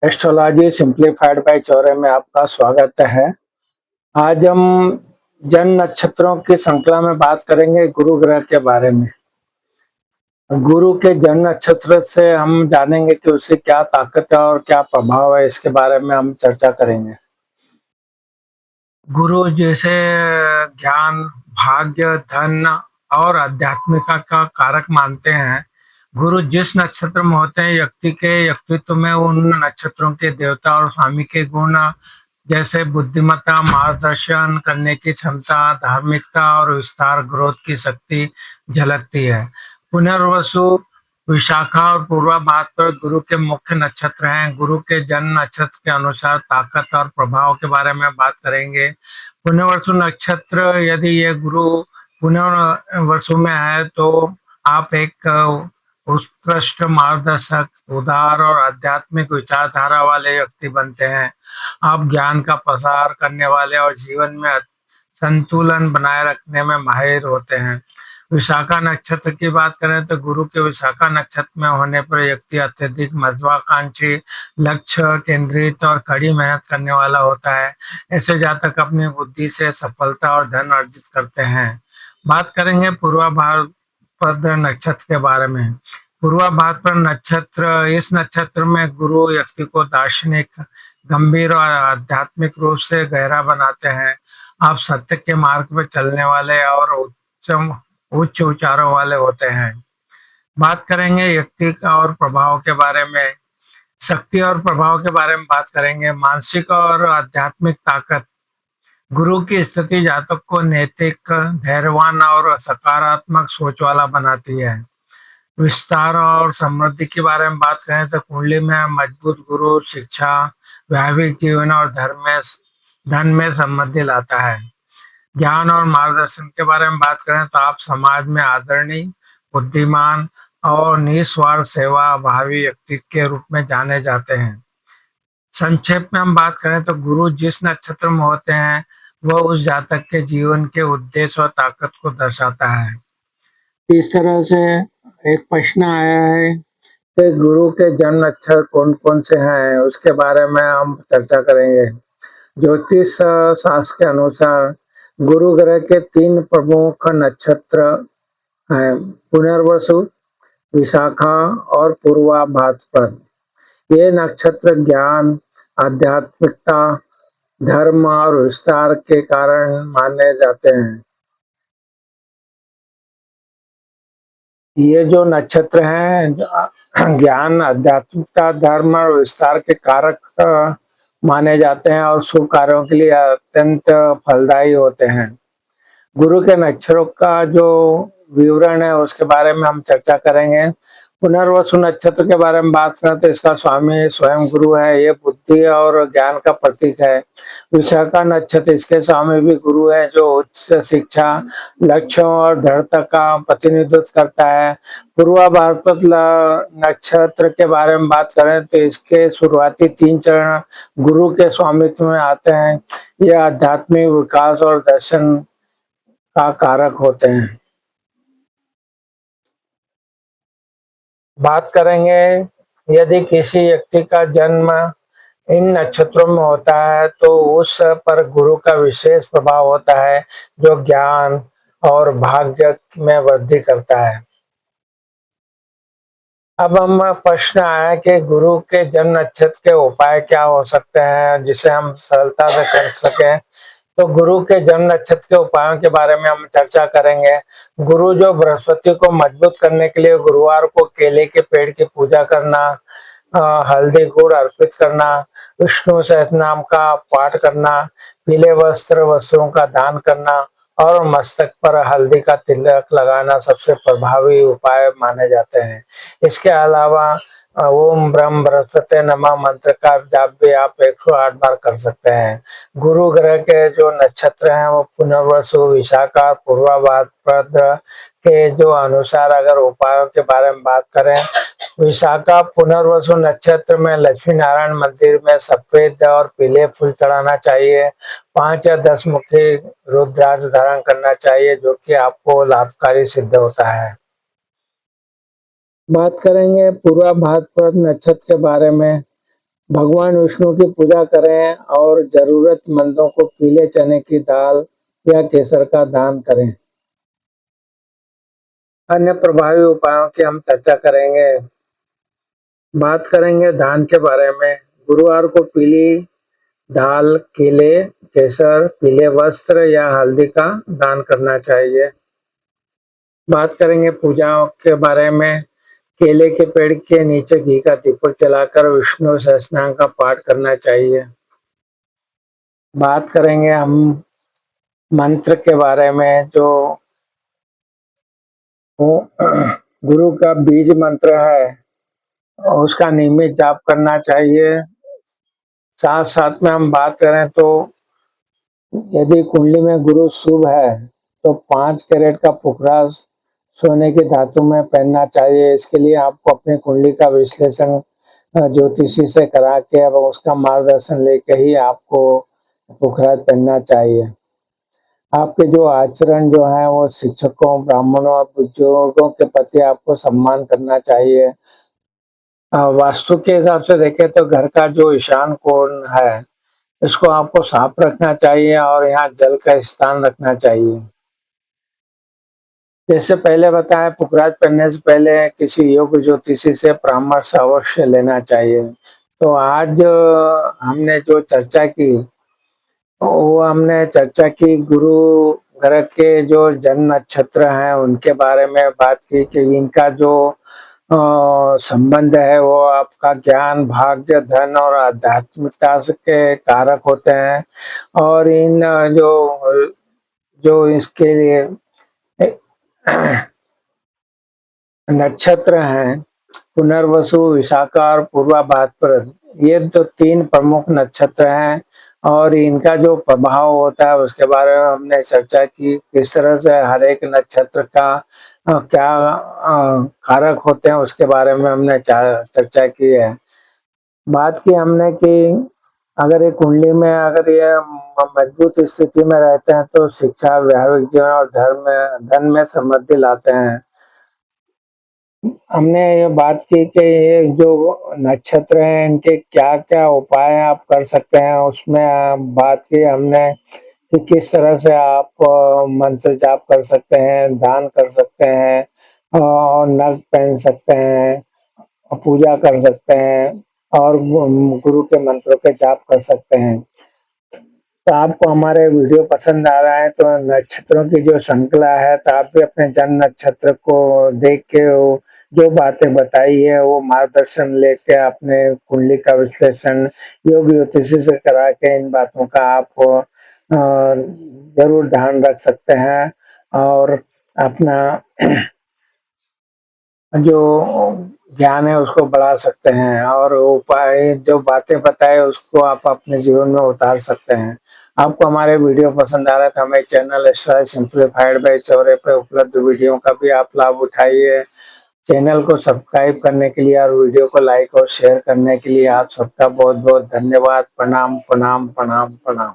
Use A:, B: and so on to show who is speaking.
A: Astrology simplified by Chaure में आपका स्वागत है। आज हम जन्म नक्षत्रों की श्रृंखला में बात करेंगे गुरु ग्रह के बारे में। गुरु के जन्म नक्षत्र से हम जानेंगे कि उसकी क्या ताकत है और क्या प्रभाव है, इसके बारे में हम चर्चा करेंगे। गुरु जैसे ज्ञान, भाग्य, धन और आध्यात्मिकता का कारक मानते हैं। गुरु जिस नक्षत्र में होते हैं, व्यक्ति के व्यक्तित्व में उन नक्षत्रों के देवता और स्वामी के गुण जैसे बुद्धिमत्ता, मार्गदर्शन करने की क्षमता, धार्मिकता और विस्तार ग्रोथ की शक्ति झलकती है। पुनर्वसु, विशाखा और पूर्वा भाद्र गुरु के मुख्य नक्षत्र हैं। गुरु के जन्म नक्षत्र के अनुसार ताकत और प्रभाव के बारे में बात करेंगे। पुनर्वसु नक्षत्र, यदि ये गुरु पुनर्वसु में है तो आप एक उत्कृष्ट मार्गदर्शक, उदार और आध्यात्मिक विचारधारा वाले व्यक्ति बनते हैं। आप ज्ञान का प्रसार करने वाले और जीवन में संतुलन बनाए रखने में माहिर होते हैं। विशाखा नक्षत्र की बात करें तो गुरु के विशाखा नक्षत्र में होने पर व्यक्ति अत्यधिक महत्वाकांक्षी, लक्ष्य केंद्रित और कड़ी मेहनत करने वाला होता है। ऐसे जातक अपनी बुद्धि से सफलता और धन अर्जित करते हैं। बात करेंगे पूर्वा भाद्र नक्षत्र के बारे में। पूर्वा भाद्र नक्षत्र, इस नक्षत्र में गुरु व्यक्ति को दार्शनिक, गंभीर और आध्यात्मिक रूप से गहरा बनाते हैं। आप सत्य के मार्ग पर चलने वाले और उच्च विचारों वाले होते हैं। बात करेंगे व्यक्ति का और प्रभाव के बारे में। शक्ति और प्रभाव के बारे में बात करेंगे। मानसिक और आध्यात्मिक ताकत, गुरु की स्थिति जातक को नैतिक, धैर्यवान और सकारात्मक सोच वाला बनाती है। विस्तार और समृद्धि के बारे में बात करें तो कुंडली में मजबूत गुरु शिक्षा, वैवाहिक जीवन और धन में समृद्धि लाता है। ज्ञान और मार्गदर्शन के बारे में बात करें तो आप समाज में आदरणीय, बुद्धिमान और निस्वार्थ सेवा भावी व्यक्ति के रूप में जाने जाते हैं। संक्षेप में हम बात करें तो गुरु जिस नक्षत्र में होते हैं वह उस जातक के जीवन के उद्देश्य और ताकत को दर्शाता है। इस तरह से एक प्रश्न आया है कि गुरु के जन्म नक्षत्र कौन कौन से हैं, उसके बारे में हम चर्चा करेंगे। ज्योतिष शास्त्र के अनुसार गुरु ग्रह के 3 प्रमुख नक्षत्र हैं, पुनर्वसु, विशाखा और पूर्वा भाद्र। ये नक्षत्र ज्ञान, आध्यात्मिकता, धर्म और विस्तार के कारण माने जाते हैं। ये जो नक्षत्र हैं ज्ञान, आध्यात्मिकता, धर्म और विस्तार के कारक माने जाते हैं और शुभ कार्यों के लिए अत्यंत फलदायी होते हैं। गुरु के नक्षत्रों का जो विवरण है उसके बारे में हम चर्चा करेंगे। पुनर्वसु नक्षत्र के बारे में बात करें तो इसका स्वामी स्वयं गुरु है। ये बुद्धि और ज्ञान का प्रतीक है। विशाखा नक्षत्र, इसके स्वामी भी गुरु है जो उच्च शिक्षा, लक्ष्यों और दृढ़ता का प्रतिनिधित्व करता है। पूर्वा भाद्र नक्षत्र के बारे में बात करें तो इसके शुरुआती 3 चरण गुरु के स्वामित्व में आते हैं। ये आध्यात्मिक विकास और दर्शन का कारक होते हैं। बात करेंगे, यदि किसी व्यक्ति का जन्म इन नक्षत्रों में होता है तो उस पर गुरु का विशेष प्रभाव होता है जो ज्ञान और भाग्य में वृद्धि करता है। अब हम प्रश्न आया कि गुरु के जन्म नक्षत्र के उपाय क्या हो सकते हैं जिसे हम सरलता से कर सकें। तो गुरु के जन्म नक्षत्र के उपायों के बारे में हम चर्चा करेंगे। गुरु जो बृहस्पति को मजबूत करने के लिए गुरुवार को केले के पेड़ की पूजा करना, हल्दी गुड़ अर्पित करना, विष्णु सहस्त्रनाम का पाठ करना, पीले वस्त्रों का दान करना और मस्तक पर हल्दी का तिलक लगाना सबसे प्रभावी उपाय माने जाते हैं। इसके अलावा ओम ब्रह्म बृहस्पति नमः मंत्र का जाप भी आप 108 बार कर सकते हैं। गुरु ग्रह के जो नक्षत्र हैं वो पुनर्वसु, विशाखा, पूर्वा भाद्र के जो अनुसार अगर उपायों के बारे में बात करें, विशाखा पुनर्वसु नक्षत्र में लक्ष्मी नारायण मंदिर में सफेद और पीले फूल चढ़ाना चाहिए। 5 या 10 मुखी रुद्राक्ष धारण करना चाहिए जो कि आपको लाभकारी सिद्ध होता है। बात करेंगे पूर्वा भाद्र नक्षत्र के बारे में। भगवान विष्णु की पूजा करें और जरूरतमंदों को पीले चने की दाल या केसर का दान करें। अन्य प्रभावी उपायों की हम चर्चा करेंगे। बात करेंगे दान के बारे में। गुरुवार को पीली दाल, केले, केसर, पीले वस्त्र या हल्दी का दान करना चाहिए। बात करेंगे पूजा के बारे में। केले के पेड़ के नीचे घी का दीपक जलाकर विष्णु सहस्त्रनाम का पाठ करना चाहिए। बात करेंगे हम मंत्र के बारे में। जो गुरु का बीज मंत्र है उसका नियमित जाप करना चाहिए। साथ साथ में हम बात करें तो यदि कुंडली में गुरु शुभ है तो 5 कैरेट का पुखरा सोने की धातु में पहनना चाहिए। इसके लिए आपको अपनी कुंडली का विश्लेषण ज्योतिषी से करा के अब उसका मार्गदर्शन लेके ही आपको पुखरा पहनना चाहिए। आपके जो आचरण जो है वो शिक्षकों, ब्राह्मणों और बुजुर्गों के प्रति आपको सम्मान करना चाहिए। वास्तु के हिसाब से देखें तो घर का जो ईशान कोण है इसको आपको साफ रखना चाहिए और यहाँ जल का स्थान रखना चाहिए। जैसे पहले बताया, पुखराज पहनने से पहले किसी योग ज्योतिषी से परामर्श अवश्य लेना चाहिए। तो आज हमने जो चर्चा की वो हमने चर्चा की गुरु ग्रह के जो जन्म नक्षत्र हैं उनके बारे में बात की कि इनका जो संबंध है वो आपका ज्ञान, भाग्य, धन और आध्यात्मिकता के कारक होते हैं। और इन जो जो इसके लिए नक्षत्र हैं पुनर्वसु, विशाखा और पूर्वा भाद्रपद, ये तो 3 प्रमुख नक्षत्र हैं और इनका जो प्रभाव होता है उसके बारे में हमने चर्चा की। किस तरह से हर एक नक्षत्र का क्या कारक होते हैं उसके बारे में हमने चर्चा की है। बात की हमने कि अगर ये कुंडली में अगर ये मजबूत स्थिति में रहते हैं तो शिक्षा, वैवाहिक जीवन और धन में समृद्धि लाते हैं। हमने ये बात की कि ये जो नक्षत्र हैं इनके क्या-क्या उपाय आप कर सकते हैं, उसमें बात की हमने कि किस तरह से आप मंत्र जाप कर सकते हैं, दान कर सकते हैं और नग पहन सकते हैं, पूजा कर सकते हैं और गुरु के मंत्रों के जाप कर सकते हैं। तो आपको हमारे वीडियो पसंद आ रहा है तो नक्षत्रों की जो श्रृंखला है तो आप भी अपने जन्म नक्षत्र को देख के वो जो बातें बताई है वो मार्गदर्शन लेके अपने कुंडली का विश्लेषण योग ज्योतिषी से करा के इन बातों का आप जरूर ध्यान रख सकते हैं और अपना जो ज्ञान है उसको बढ़ा सकते हैं और उपाय जो बातें बताए उसको आप अपने जीवन में उतार सकते हैं। आपको हमारे वीडियो पसंद आ रहा है तो हमें channel style simplified by Chaure पे उपलब्ध वीडियो का भी आप लाभ उठाइए। चैनल को सब्सक्राइब करने के लिए और वीडियो को लाइक और शेयर करने के लिए आप सबका बहुत बहुत धन्यवाद। प्रणाम प्रणाम प्रणाम प्रणाम।